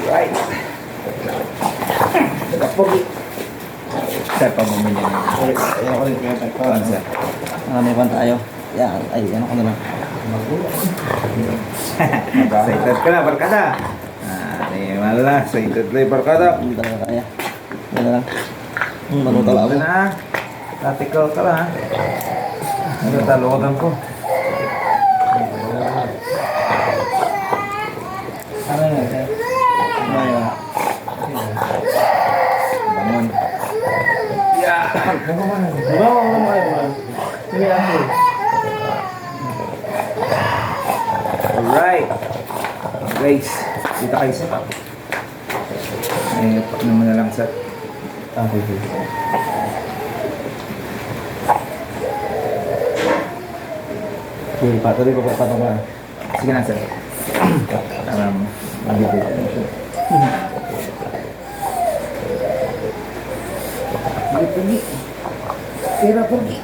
Right. Nakapogi. Sir, pamumili na. Ayan ako rin kaya Ano, sir? May pan tayo. Yan. Ay, ano ko na lang. Excited ka na, barkada. Ni malah, excited na yung barkada. Hindi talaga kaya. Yan na lang. Manutala ako. Na. Tactical ka lang, ha? Ano, taluwagan ko. Ano na, sir? Ano. Bangon. Yeah. Diba ako na mga yun? Sige ako. Alright. Guys, dito kayo sa pak naman na lang sa Okay. Sige, patuloy ko pa ito ba? sige na, sir. Magigit. Pergi. Kira pergi.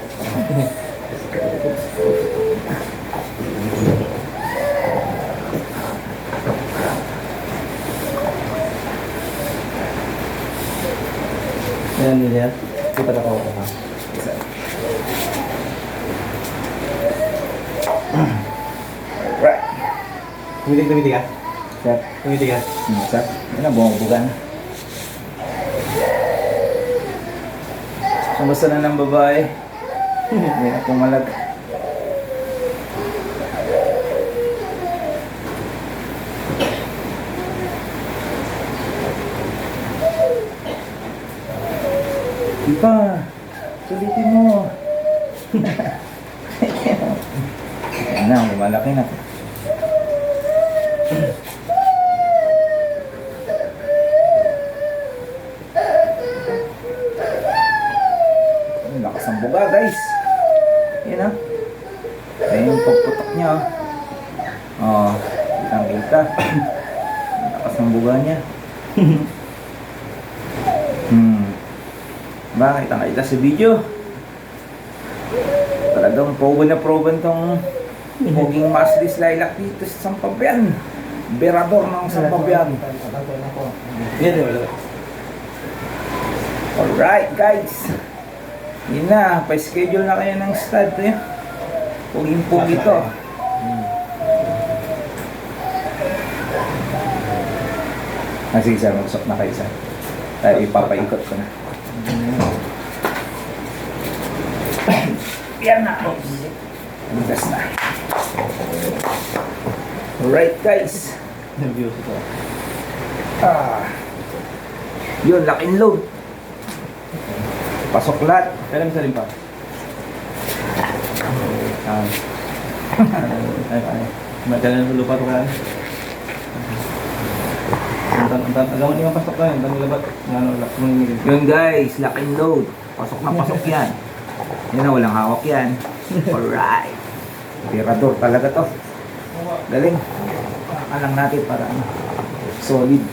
Yan nila. Kita ka ako. Right. Tumitig ka? Sir. Tumitig ka? Sir. Ano buong-bugan? Kumusta na ng babae? Hindi na pumalag. Di pa. Sulitin mo. Yan na, malaki na. Ang lakas ng buga, guys. Yan, ah. Ayan yung pagputok niya, oh. Oh, kitang-kita. Ang lakas ng buga niya. Ba, kitang-kita sa video. Talagang proven na proven tong Poging Maslis Lilac dito sa Sampabian. Berador ng Sampabian. Yan, wala. Alright, guys. Yun na, pa-schedule na kayo ng stud. Eh. Poging-pogi to. Sige, sir, magsok na kayo, sir. Tayo ipapaikot ko na. Yan na. Bugas na. Alright, guys. Nervyoso ko. Yun, lock and load. Pasok lahat. Kailan mo sa rin pa? Ay. Kailan sa lupa ko kaya? Agawan niyo ang pasok ka yun. Dami labat. Yun, guys, lock and load. Pasok na pasok yan. Yan na, walang hawak yan. Alright. Tirador talaga to. Galing. Pakalang natin para solid.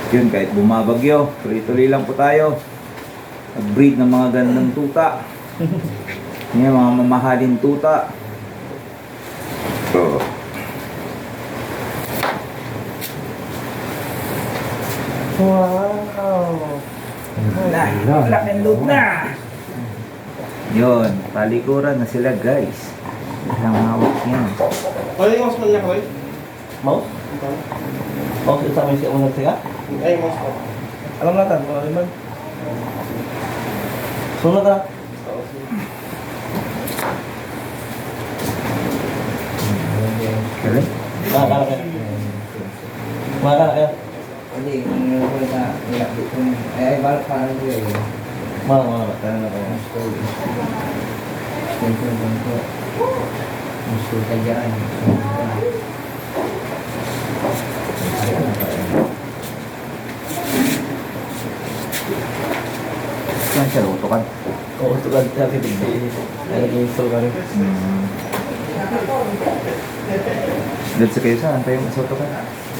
Yun, kahit bumabagyo, tuloy-tuloy lang po tayo. Nag-breed ng mga gandang tuta. Yan, mga mamahaling tuta. Wow! Na, lock and load na. Yun, talikuran na sila, guys. Isang hawak yan. Ano yung mouse mo niya, Koy? Mouse? Mouse isa may siya unang siya? Ay, mouse ko. Alam natin, wala naman. Sunod na. Galing. Makakala kayo. Makakala kayo. Hindi, yung na ilak dito. Ay, balik pa rin ko eh. Mga kaya na kayo. Gusto ka dyan. Saan siya lutukan? Oo, ito ka dito. Ay, nag-install ka rin. Dito sa kayo saan? Tayo masutukan.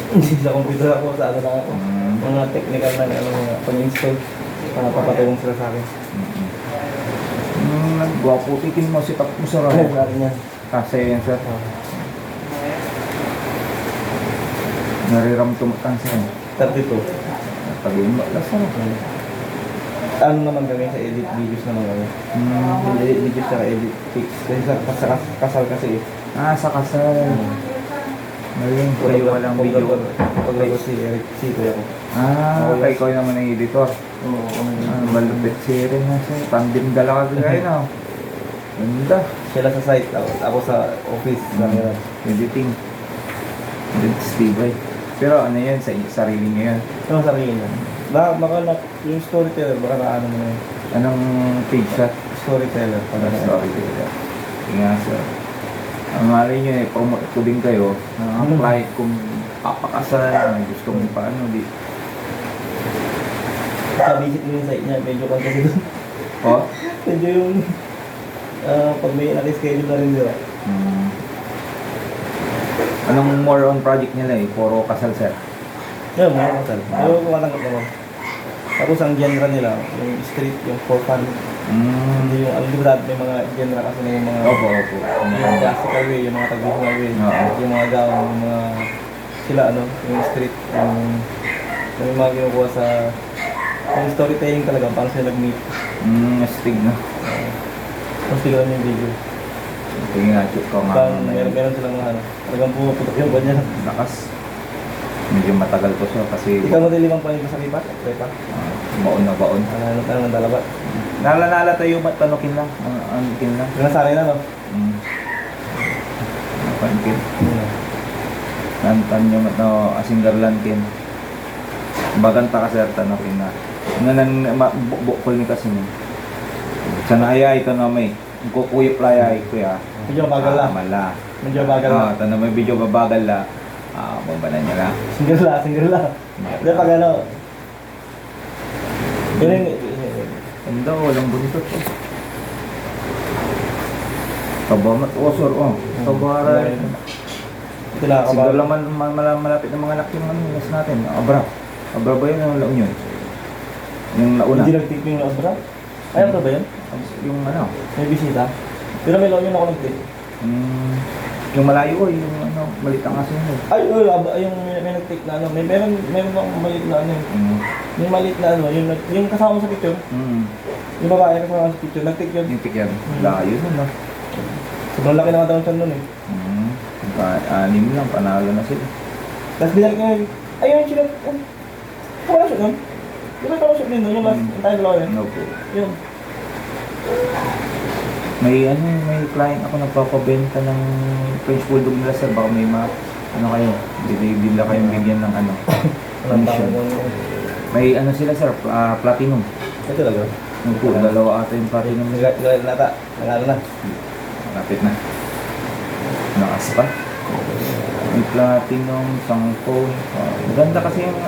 Hindi sa computer ako, sa ano lang ako. Mga technical na ano, pag-install. Para papatulong sila sa akin. Nagwapo, titin mo, sipat mo sa Ay, ramo. narin yan. Kasi yan, sir. Nariram tumutang sir. 32. Pagin mo, lasa na. Ano naman kami sa edit videos naman kami. Edit videos tsaka edit pics. Kasi sa kasal kasi eh. Sa kasal. Ngayon, kayo walang video. Paglago si Eric, si Kuya ko. Kay ko naman ang editor. Oo, kami. Malupit si Rin na siya. Tandem dala ka gaya na. Ganda. Sila sa site, ako sa office. Camera. Editing. Edit Steve. Pero ano yan, sa sarili niya yan. Ano sa sarili niya? Baka yung storyteller, baka na ano mo na yun. Anong page siya? Storyteller. Sorry. Nga sir. Ang mali nyo promote ko din kayo. Apply kung papakasal, may gusto mong paano, di. Sa-visit mo yung site niya, medyo kung kasi doon. Oh? Medyo yung pag may naki-schedule na rin nila. Anong more on project nila puro kasal sir. Yun, mga kasal. Pero kumatanggap naman. Tapos ang genre nila, yung street, yung for fun. Hindi yung, di ba dati may mga genre kasi na yung mga... Opo. Yung classical way, yung mga traditional way. Oo. Yung mga gown, yung mga... Sila yung street, yung mga ginukuha sa... Yung storytelling talaga, parang sila nag-meet. Astig na. Tapos tignan yung video. Tingin nga, check ko nga. Parang meron silang talagang pumuputok yung ganyan. Lakas. Medyo matagal ko siya kasi Ikaw mo din 5 pa sa lipat? Okay pa? baon na baon. Ano ng dalabat? Nala tayo ba't tanukin lang? Anukin lang. Nasanay na, no? Pankin. Nantan yung asinggarlan kin. Baganta ka sir tanukin na. Nganan bukol ni kasi ni. Sana ayay ito na may. Kukuyop layay ko ya. Medyo bagal lang. Mala. Medyo bagal lang. Tanong may video babagal la. Babalan niya lang. Single lang. Hindi pag ano. Yun yung... Ganda, walang buntot. Kabangat, sir, Kabara. Ito na, Siguro lang malapit ng mga anak yung nas natin. Abra ba yun ang laon yun? Yung nauna. Hindi nag-tip yung Osbra? Ayaw ba yun? Yung ano? May bisita? Pero may laon yun ako nag-tip. Yung malayo yung malit ang aso yun. Ay, yung may nag-tip na ano. Meron akong maliit na ano. Yung maliit na ano. Yung kasama mo sa picture. Yung babae kasama mo sa picture. Nag-tip yun. Yung tikyan. Layo nun, no? Sobrang laki naman daw siya nun eh. Anim lang, panalo na sila. Tapos binalik niya yung... Ayun yung sila... Wala siya nun. Di ba ikaw siya din nun? Yung last... Yung tayo dalawa yun. No po. Yun. May client ako nagpapabenta ng French Bulldog nila sir. Baka may kayo, bila kayong bigyan ng commission. May sila sir, platinum. Ito talaga. Dalawa ata yung platinum nila. Nata. Nangalo na. Lapit na. Nakas pa. May platinum, sangko. Ganda kasi yung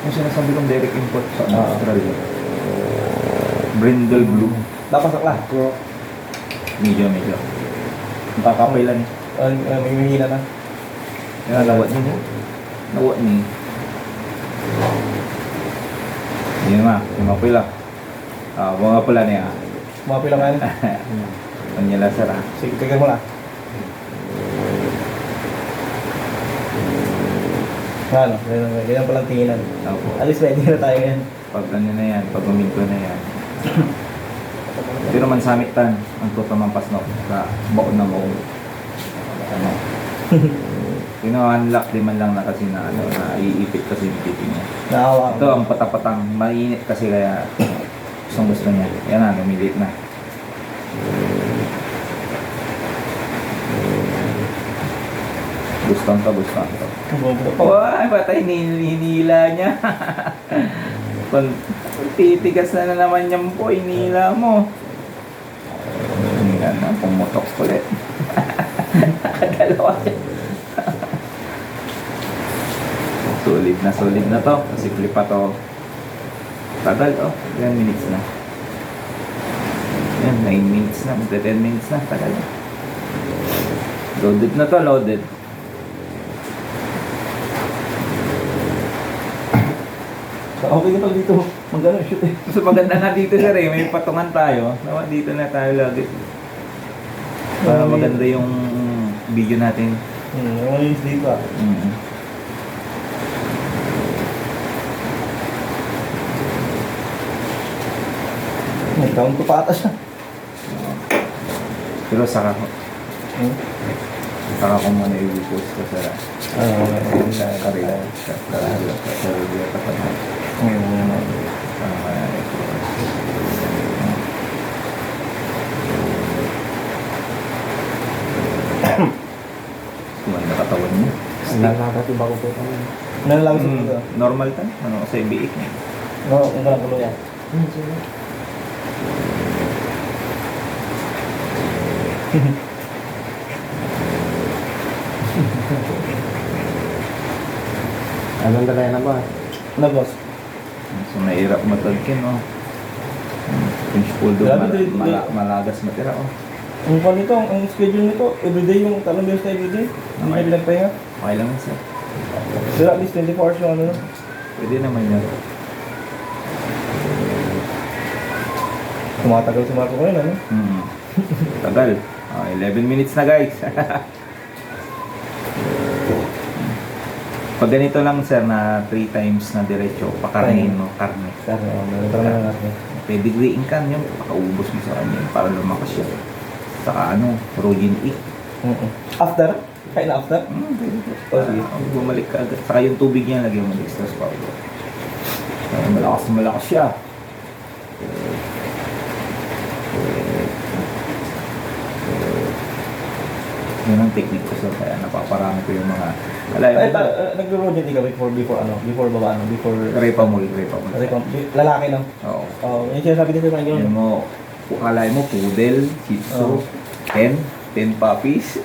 yung sinasabi kong direct import sa Australia. Brindle Blue. Napasok na. Medyo. Nakakapilan eh. May mahina na. Yan, nawat niya. Nawat niya. Yan ma, yung mga pila. Mga pula niya. Mga pilangan. Kanya lang sir ha. Sige, tignan mo na. Ano, ganyan palang tinginan. Opo. Alis ready na tayo ngayon. Pag na yan, pag uminto na yan. Pero man samitan, ang tutamang pasno sa baon na mo. Unlock di man lang na kasi na iipit kasi yung titi niya. Nakawa Ito ang patapatang, mainit kasi kaya gusto niya. Yan na, lumilit na. Gustong to. Ay, patay, hinila niya. Titigas na naman yan po, hinila mo. Hinila na, pumutok ulit. Dalawa siya. Solid na to. Simple pa to. Tagal to. 10 minutes na. Yan, 9 minutes na. 10 minutes na. Tagal na. Loaded na to, loaded. Okay na pag dito, mag-ano, shoot eh. So maganda nga dito sir eh, may patungan tayo. Nawa dito na tayo lagi. Para maganda yung video natin. Malinis dito ah. Nag-count ko pa ata siya. Pero saka ko muna i-post ko sir. Sa karila. Sa video ka pa na. Kumanda katawan niya. Nakakati bago po ito. Nalalawin sa dito. Normal tan? Ano sa ibiik niya? No, yung kalang kulo yan. Anong dalay na ba? Ano boss? So nahirap matagkin oh. Pinch pull doon, Grabe, malagas matira oh. Ang kwan nito, ang schedule nito, everyday yung talong beses na everyday. Hindi Okay. na pinagpahinga. Okay lang sir. Pero at least 24 hours yung ano. Pwede naman yan. Tumatagal si Marco ngayon, ano? Tagal. 11 minutes na guys. Pag ganito lang sir na 3 times na diretso, pakarnin mo, karne. Karne, meron pa naman natin. Pedigreeing kan yun, pakaubos mo sa kanya para lumakas siya. Saka ano, Rogen E. After? Kain na after? Pwede po. Oh, sige. Bumalik ka agad. Saka yung tubig niya, lagyan mo ng extra powder. Malakas siya. Yun ang technique ko sir, kaya napaparami ko yung mga Ay, nagro-rogen ka before baba, before... Repamol. Lalaki no? Oo. Oh, yung sinasabi din sa mga Yun gano'n. mo, kalay mo, poodle, shih tzu, 10 puppies.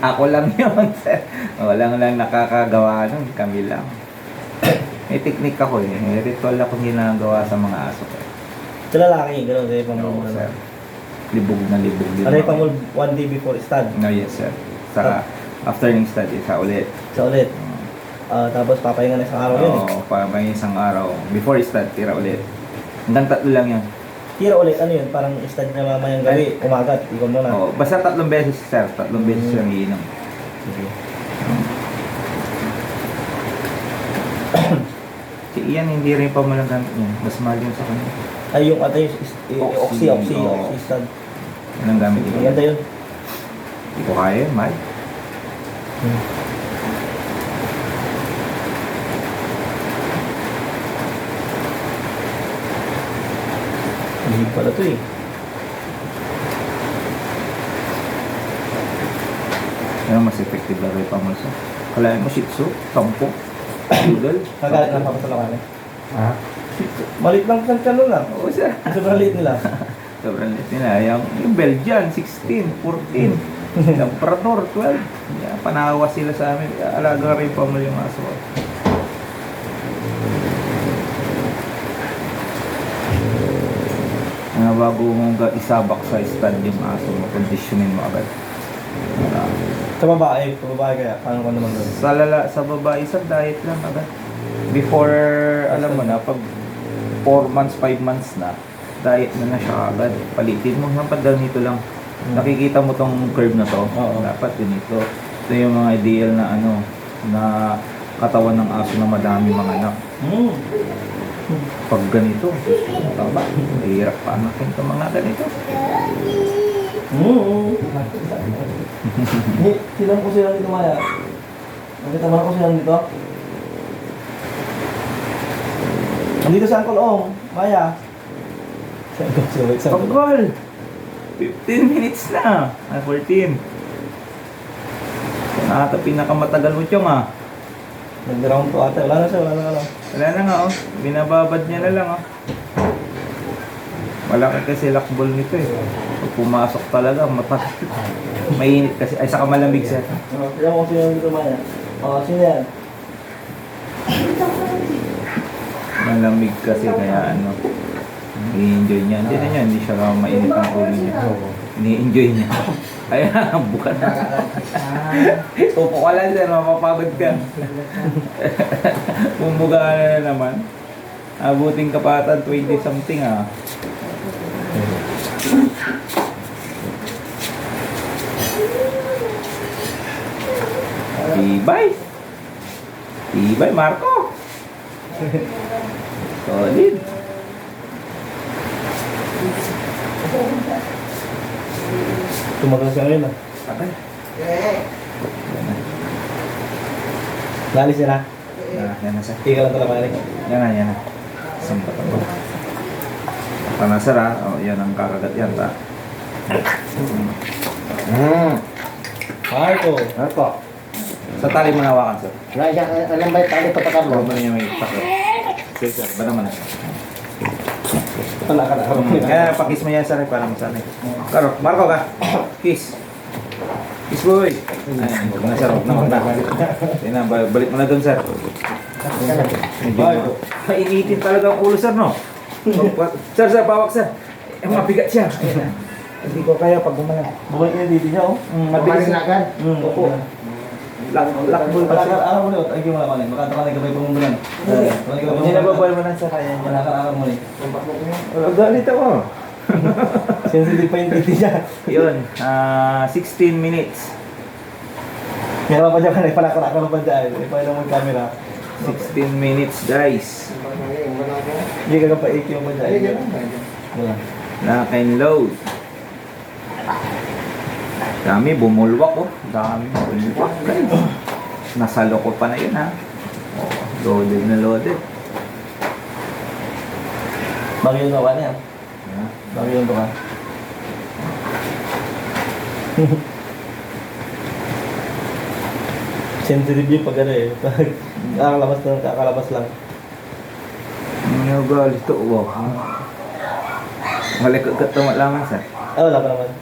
Ako lang yun, sir. Walang lang nakakagawa nun, kami lang. May technique ako eh. May ritual ako ginagawa sa mga aso ko. Sa lalaki, gano'n, sa ipang Oo, ano. sir. Libog na libog din. Ano ipang one day before stud? No, yes, sir. Sa after ng study, sa ulit. Sa ulit. Tapos papahinga na isang araw yun eh. Oo, may isang araw. Before stud, tira ulit. Hanggang 3 lang yan. Tira ulit, ano yun? Parang stud na mamayang gabi, umaga, ikaw mo na. Oo, basta 3 beses, sir. 3 beses yung iinom. Sige. Si Ian, hindi rin pa malang gamit niya. Mas mahal yun sa kanya. Ay, yung ata yung oxy Oo. stud. Yan ang gamit niya. Maganda yun. Hindi ko kaya, mahal. Hindi pala to eh. Yan ang mas effective laro yung pamulsa. Kalahin mo, Shih Tzu, Tampo, Poodle. Nagalit lang papasalakan eh. Ha? Malit lang sa channel lang. Oo, sir. Sobrang liit nila. Sobrang lit nila. Yung Belgian, 16, 14. Labrador, 12. Yeah, panawa sila sa amin. Alaga rin pa mo yung aso. Bago mong isabak sa stand yung aso mo, conditionin mo agad. Sa babae kaya, paano ka naman doon? Sa babae, sa diet lang agad. Before, alam mo na, pag 4 months, 5 months na, diet na siya agad. Palitin mo, dapat ganito lang. Nakikita mo tong curve na to, dapat ganito. Ito yung mga ideal na na katawan ng aso na madami mga anak. Pag ganito, tama, mahirap pa anakin ito mga ganito. Silang ko sila dito, Maya. Nakita mo ko sila dito? Nandito sa Uncle Ong, Maya. Tanggal! 15 minutes na. 14. Kung ata pinakamatagal mo tiyong Nag-round to ate. Wala na siya, wala na. Wala na nga binababad niya na lang Malaki kasi lakbol nito eh. Pag pumasok talaga, mainit kasi, ay saka malamig siya. Kaya mo sino dito, Maya. Sino yan? Malamig kasi kaya i-enjoy niya. Hindi na niya, hindi siya mainit ang ulo niya. Ini-enjoy niya. Kaya, buka na. Tupo ka lang sir, mapapagod ka. Bumuga na naman. Abuting kapatan, 20 something ah. Tibay. Tibay, Marco. Solid. Tumagal siya ngayon ah. Patay. Lalis yan ah. Yan na sir. Ika lang talaga balik. Yan na, yan na. Sampat ako. Panasar ah. Oh, yan ang kakagat yan ta. Marco. Marco. Sa tali mo nawakan sir. Alam ba yung tali patakan mo? Huwag mo niya may takot. Sige sir, ba naman na? Tala ka na. Kaya pakis mo yan sir para masanay. Karo, Marco ka. Kiss. Kiss boy. Ayun, huwag na sir, huwag na. Ayun na, balik mo na doon sir. Medyo mainitin talaga ang ulo sir no? Sir, pawak sir. Mabigat siya. Ayun na. Hindi ko kaya pag gumalang. Bumalik niya dito niya oh. Mabilis na agad. Opo. Lakbol pa Pasal siya. araw mo ulit. Ay, gimana ka rin. Makanta ka rin kamay pumumulan. Hindi na ba mo lang sa kanya niya? Malakar-akar mo rin. Galit ako. Sensitive pa yung titi niya. Yun, 16 minutes. Meron pa dyan ka rin. Palakar-akar pa dyan. Ipahila mo yung camera. 16 minutes guys. Hindi ka pa AQ mo dyan. Wala. Lock and load. Dami, bumulwak oh. Dami, bumulwak guys. Nasa loko pa na yun ha. Oh, loaded na loaded. Bago yung gawa niya. Yeah. Bago yung gawa. Sensitive yung pag ano eh. Pag kakalabas lang. Ano galit to? Wow. Malikot ka tumat lamang sir. Ah, wala pa naman.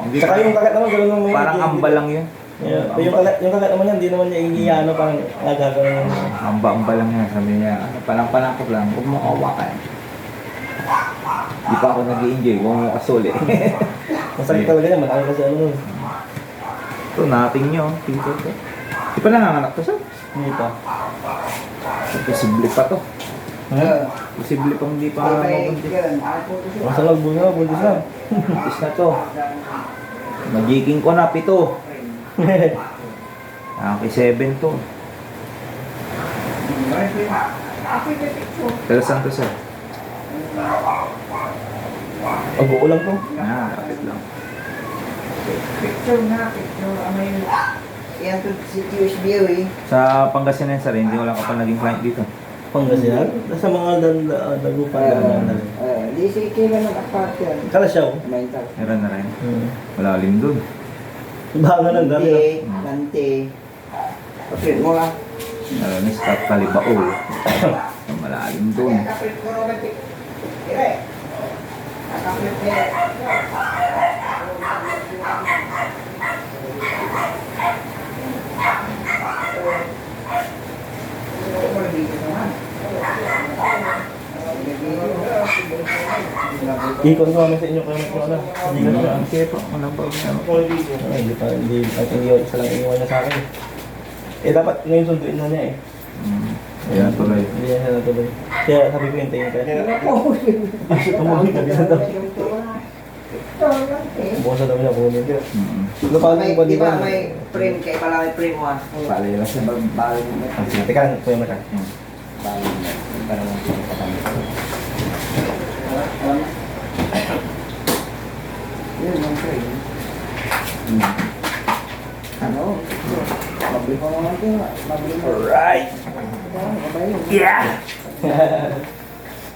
Hindi Saka yung kagat naman, gano'n naman. parang ambal lang yun. Yung kagat naman yan, hindi naman niya iniano, parang nagagawin. Amba lang yan. Sabi niya, ano, palang-palangkot lang. Huwag mo kawakan. Di pa ako nag-i-enjoy. Huwag mo kasuli. Masakit talaga yan, malaki kasi ano nun. Ito, nating nyo. Tingko to. Di pa nanganganak to sir? Hindi pa. Posible pa to. Posible pang hindi pa mabuntis. Basta magbunga, buntis lang. Buntis na to. Magiging ko na 7. Okay, 7 to. Pero saan to sir? Pag-buo lang to. Kapit lang. Picture na, picture. Ano yun? Yan to si Tius Biwi. Sa Pangasinan sir, hindi wala ka pa naging client dito. Pangasinan? Sa mga dagupan lang. Di si Kila nag-apart yan. Kala siya oh. Mental. Meron na rin. Malalim dun. Baka lang dami. Nante, nante. Kapit mo lang. Naranis ka talibaol. Malalim dun. Kapit mo lang. Kire. Kapit mo. Ikon ko kami sa inyo kayo mo na. Hindi ka na. Ang kepa, walang bago na. Hindi pa, hindi. At hindi isa lang iniwan niya sa akin. Eh dapat ngayon sunduin na niya eh. Ayan tuloy. Hindi niya siya natuloy. Kaya sabi ko hintayin ka. Tumuloy ka din daw. Bukas na daw niya pumunod. Ano pa May, ang di ba may frame kay pala may frame mo ah. Palay lang siya. Bali mo. Teka, kuya mo ka. Bali mo. Para mo patami. Yun, yung frame. Ano? Mabili ko naman ito. Mabili mo. Alright! Yeah!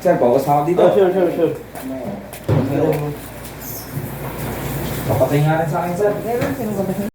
Sir, bawas na ako dito. Oh, sure. Papatay nga rin sa akin, sir. Meron, sino ba?